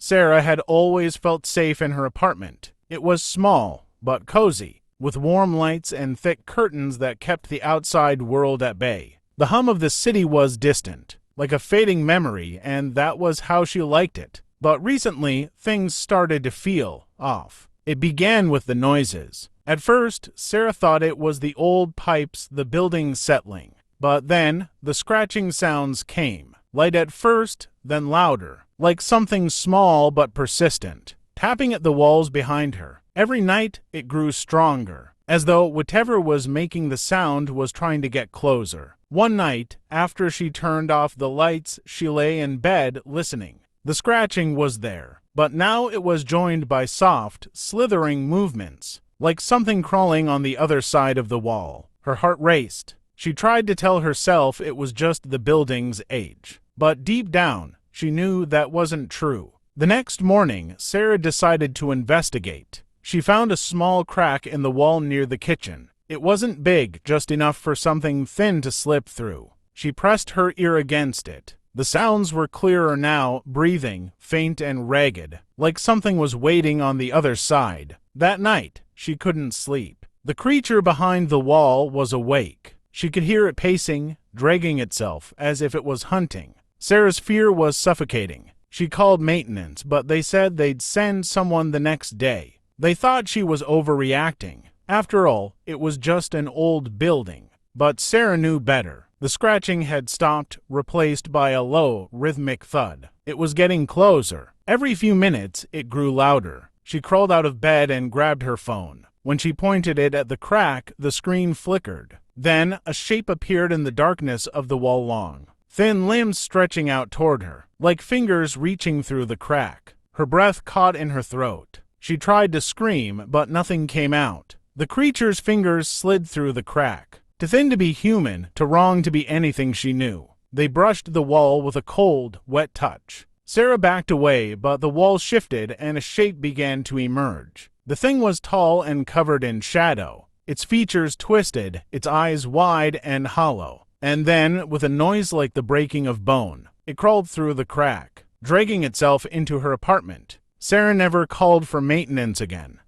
Sarah had always felt safe in her apartment. It was small, but cozy, with warm lights and thick curtains that kept the outside world at bay. The hum of the city was distant, like a fading memory, and that was how she liked it. But recently, things started to feel off. It began with the noises. At first, Sarah thought it was the old pipes, the building settling. But then, the scratching sounds came. Light at first, then louder, like something small but persistent, tapping at the walls behind her. Every night, it grew stronger, as though whatever was making the sound was trying to get closer. One night, after she turned off the lights, she lay in bed listening. The scratching was there, but now it was joined by soft, slithering movements, like something crawling on the other side of the wall. Her heart raced. She tried to tell herself it was just the building's age, but deep down, she knew that wasn't true. The next morning, Sarah decided to investigate. She found a small crack in the wall near the kitchen. It wasn't big, just enough for something thin to slip through. She pressed her ear against it. The sounds were clearer now, breathing, faint and ragged, like something was waiting on the other side. That night, she couldn't sleep. The creature behind the wall was awake. She could hear it pacing, dragging itself, as if it was hunting. Sarah's fear was suffocating. She called maintenance, but they said they'd send someone the next day. They thought she was overreacting. After all, it was just an old building. But Sarah knew better. The scratching had stopped, replaced by a low, rhythmic thud. It was getting closer. Every few minutes, it grew louder. She crawled out of bed and grabbed her phone. When she pointed it at the crack, the screen flickered. Then, a shape appeared in the darkness of the wall long. Thin limbs stretching out toward her, like fingers reaching through the crack. Her breath caught in her throat. She tried to scream, but nothing came out. The creature's fingers slid through the crack. Too thin to be human, too wrong to be anything she knew. They brushed the wall with a cold, wet touch. Sarah backed away, but the wall shifted and a shape began to emerge. The thing was tall and covered in shadow, its features twisted, its eyes wide and hollow. And then, with a noise like the breaking of bone, it crawled through the crack, dragging itself into her apartment. Sarah never called for maintenance again.